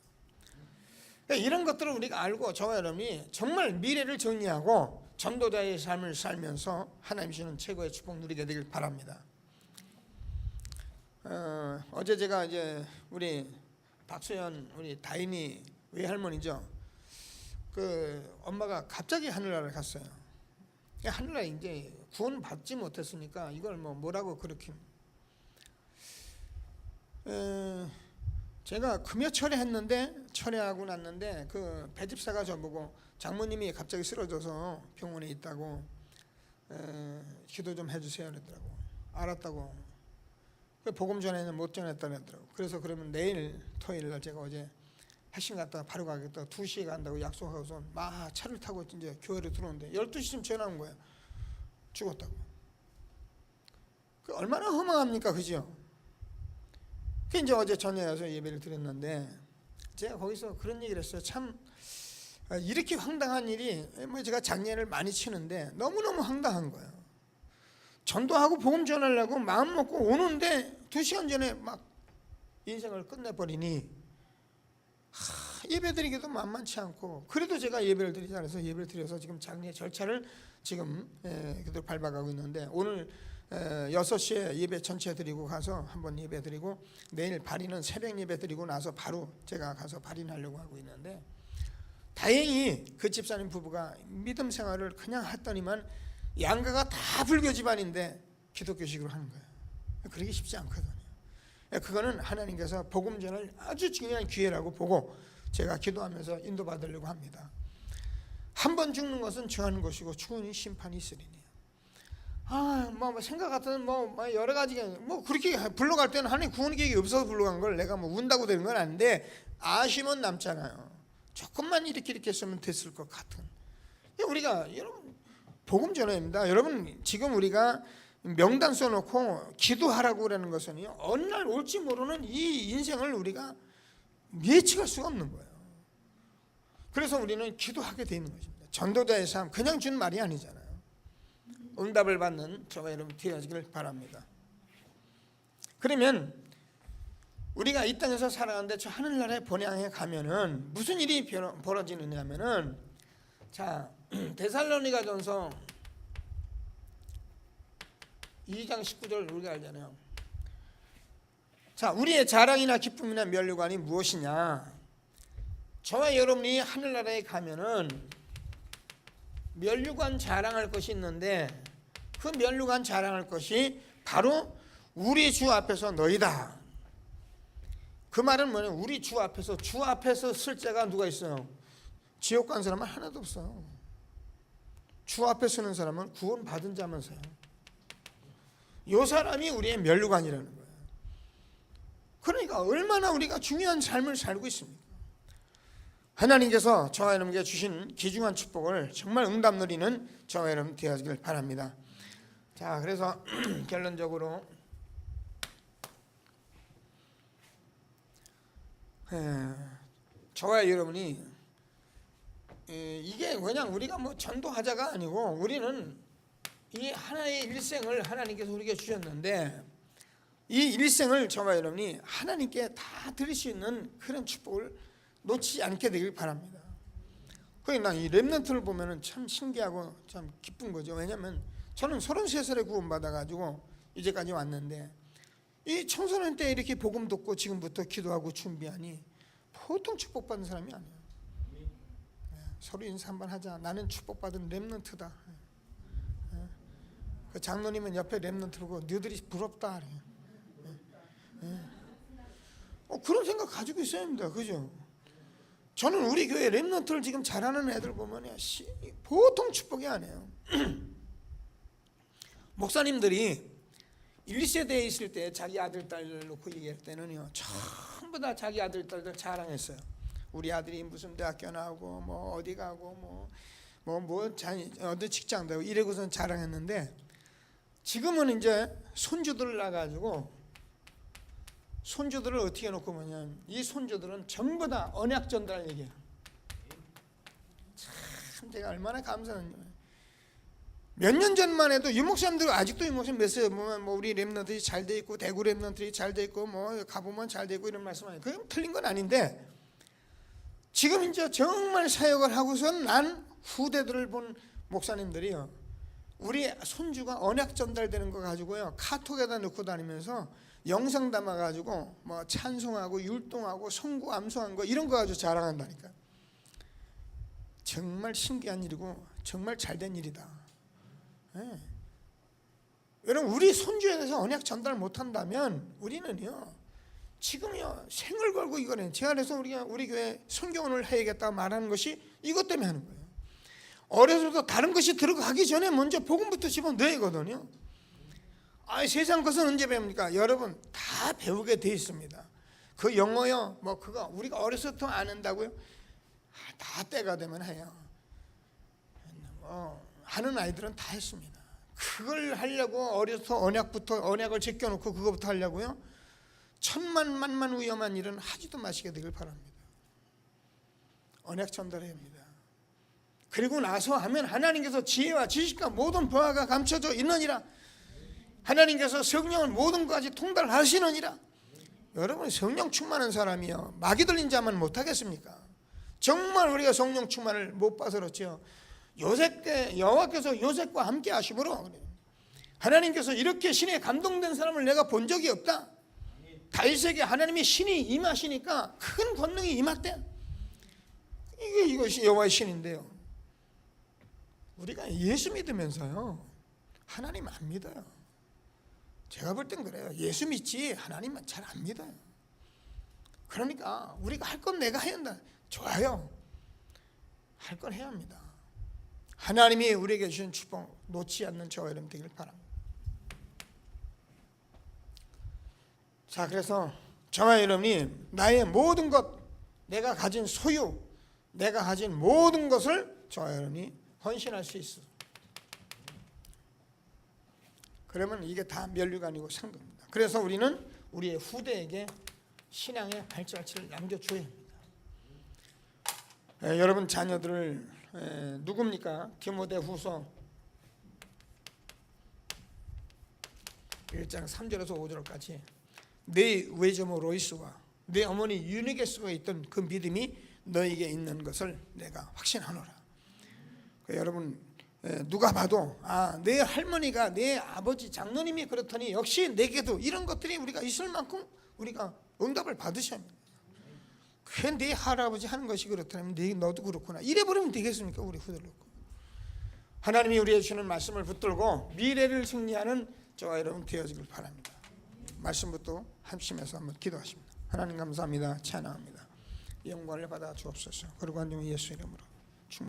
이런 것들을 우리가 알고 저와 여러분이 정말 미래를 정리하고 전도자의 삶을 살면서 하나님 주시는 최고의 축복 누리게 되길 바랍니다. 어제 제가 이제 우리 박소연 우리 다인이 외할머니죠. 그 엄마가 갑자기 하늘나라를 갔어요. 하늘나라에 이제 구원 받지 못했으니까 이걸 뭐라고 그렇게 제가 금요 철회하고 났는데 그 배집사가 저보고 장모님이 갑자기 쓰러져서 병원에 있다고 기도 좀 해주세요 그러더라고. 알았다고. 복음 전에는 못 전했다 그러더라고. 그래서 그러면 내일 토요일 날 제가 어제 핵심 갔다가 바로 가겠다 2시에 간다고 약속하고서 막 차를 타고 이제 교회로 들어오는데 12시쯤 전화 온 거예요. 죽었다고. 그 얼마나 허망합니까, 그죠? 그 이제 어제 저녁에 예배를 드렸는데 제가 거기서 그런 얘기를 했어요. 참 이렇게 황당한 일이 제가 장례를 많이 치는데 너무너무 황당한 거예요. 전도하고 복음 전하려고 마음 먹고 오는데 2시간 전에 막 인생을 끝내버리니 예배 드리기도 만만치 않고, 그래도 제가 예배를 드리지 않아서 예배를 드려서 지금 장례 절차를 지금 그대로 밟아가고 있는데, 오늘 6시에 예배 전체 드리고 가서 한번 예배 드리고 내일 발인은 새벽 예배 드리고 나서 바로 제가 가서 발인하려고 하고 있는데, 다행히 그 집사님 부부가 믿음 생활을 그냥 했더니만 양가가 다 불교 집안인데 기독교식으로 하는 거예요. 그러기 쉽지 않거든요. 그거는 하나님께서 복음 전을 아주 중요한 기회라고 보고 제가 기도하면서 인도받으려고 합니다. 한 번 죽는 것은 정하는 것이고 죽으니 심판이 있으리니. 생각 같은 여러 가지 그렇게 불러갈 때는 하나님 구원 계획이 없어서 불러간 걸 내가 운다고 되는 건 아닌데 아쉬움은 남잖아요. 조금만 이렇게 했으면 됐을 것 같은. 우리가 여러분 복음 전화입니다. 여러분 지금 우리가 명단 써놓고 기도하라고 그러는 것은 어느 날 올지 모르는 이 인생을 우리가 예측할 수가 없는 거예요. 그래서 우리는 기도하게 되는 것입니다. 전도자의 삶 그냥 준 말이 아니잖아요. 응답을 받는 저와 여러분 되어지길 바랍니다. 그러면 우리가 이 땅에서 살아가는데 저 하늘나라의 본향에 가면은 무슨 일이 벌어지느냐 하면은, 자 데살로니가전서 2장 19절 우리가 알잖아요. 자, 우리의 자랑이나 기쁨이나 면류관이 무엇이냐? 저와 여러분이 하늘나라에 가면은 면류관 자랑할 것이 있는데, 그 면류관 자랑할 것이 바로 우리 주 앞에서 너희다. 그 말은 뭐냐? 우리 주 앞에서 쓸 자가 누가 있어요? 지옥 간 사람은 하나도 없어요. 주 앞에 서는 사람은 구원 받은 자만 서요. 이 사람이 우리의 면류관이라는 거예요. 그러니까 얼마나 우리가 중요한 삶을 살고 있습니까? 하나님께서 저와 여러분께 주신 귀중한 축복을 정말 응답 누리는 저와 여러분 되어지길 바랍니다. 자, 그래서 결론적으로 저와 여러분이 이게 그냥 우리가 전도하자가 아니고, 우리는 이 하나의 일생을 하나님께서 우리에게 주셨는데, 이 일생을 저와 여러분이 하나님께 다 드릴 수 있는 그런 축복을 놓치지 않게 되길 바랍니다. 그러니까 이 렘넌트를 보면은 참 신기하고 참 기쁜 거죠. 왜냐하면 저는 33살에 구원받아가지고 이제까지 왔는데, 이 청소년 때 이렇게 복음 듣고 지금부터 기도하고 준비하니 보통 축복받은 사람이 아니에요. 서로 인사 한번 하자. 나는 축복받은 렘넌트다. 그 장로님은 옆에 렘넌트 보고 너희들이 부럽다. 그런 생각 가지고 있어야 합니다. 그죠? 저는 우리 교회 렘넌트를 지금 잘하는 애들 보면 보통 축복이 아니에요. 목사님들이 1세대에 있을 때 자기 아들 딸들 놓고 얘기할 때는요, 전부 다 자기 아들 딸들 자랑했어요. 우리 아들이 무슨 대학교 나오고 어디 가고 어디 직장 되고 이래고선 자랑했는데, 지금은 이제 손주들 나가지고 손주들을 어떻게 해놓고 뭐냐면 이 손주들은 전부 다 언약 전달 얘기해요. 참 제가 얼마나 감사한지. 몇 년 전만 해도 유목사님들 아직도 유목사님 메시지 보면 뭐 우리 렘넌트들이 잘 돼 있고 대구 렘넌트들이 잘 돼 있고 뭐 가보면 잘 되고 이런 말씀 아니에요. 그건 틀린 건 아닌데 지금 이제 정말 사역을 하고선 난 후대들을 본 목사님들이요, 우리 손주가 언약 전달되는 거 가지고요 카톡에다 넣고 다니면서 영상 담아가지고 뭐 찬송하고 율동하고 성구 암송한 거 이런 거 가지고 자랑한다니까. 정말 신기한 일이고 정말 잘된 일이다. 네. 여러분 우리 손주에 대해서 언약 전달 못한다면 우리는요 지금요 생을 걸고 이거는 제가 그래서 우리 교회 선교원을 해야겠다 말하는 것이 이것 때문에 하는 거예요. 어려서부터 다른 것이 들어가기 전에 먼저 복음부터 집어넣어야거든요. 세상 것은 언제 배웁니까? 여러분 다 배우게 돼 있습니다. 그 영어요 뭐 그거 우리가 어려서부터 안 한다고요? 다 때가 되면 해요. 하는 아이들은 다 했습니다. 그걸 하려고 어려서 언약을 제껴놓고 그거부터 하려고요? 천만만만 위험한 일은 하지도 마시게 되길 바랍니다. 언약 전달해야 합니다. 그리고 나서 하면 하나님께서 지혜와 지식과 모든 보화가 감춰져 있느니라. 하나님께서 성령을 모든 것까지 통달하시느니라. 여러분 성령 충만한 사람이요 마귀 들린 자만 못하겠습니까? 정말 우리가 성령 충만을 못 봐서 그렇죠. 요셉 때 여호와께서 요셉과 함께 하심으로 하나님께서 이렇게 신에 감동된 사람을 내가 본 적이 없다. 다윗에게 하나님의 신이 임하시니까 큰 권능이 임했대. 이것이 여호와의 신인데요, 우리가 예수 믿으면서요 하나님 안 믿어요. 제가 볼 땐 그래요. 예수 믿지 하나님은 잘 안 믿어요. 그러니까 우리가 할 건 내가 해야 한다. 좋아요. 할 건 해야 합니다. 하나님이 우리에게 주신 축복 놓지 않는 저와 여러분 되길 바랍니다. 자, 그래서 저와 여러분이 나의 모든 것, 내가 가진 소유, 내가 가진 모든 것을 저와 여러분이 헌신할 수 있어. 그러면 이게 다 면류가 아니고 상급입니다. 그래서 우리는 우리의 후대에게 신앙의 발자취를 남겨줘야 합니다. 여러분 자녀들을 누굽니까? 디모데후서 1장 3절에서 5절까지 네 외조모 로이스와 네 어머니 유니게스가 있던 그 믿음이 너에게 있는 것을 내가 확신하노라. 여러분 누가 봐도 내 할머니가 내 아버지 장로님이 그렇더니 역시 내게도 이런 것들이 우리가 있을 만큼 우리가 응답을 받으셔야 합니다. 그게 네 할아버지 하는 것이 그렇다면 너도 그렇구나 이래버리면 되겠습니까? 우리 후대를 놓고 하나님이 우리에게 주는 말씀을 붙들고 미래를 승리하는 저와 여러분 되어지길 바랍니다. 말씀부터 합심해서 한번 기도하십니다. 하나님 감사합니다. 찬양합니다. 영광을 받아 주옵소서. 그리고 한종 예수 이름으로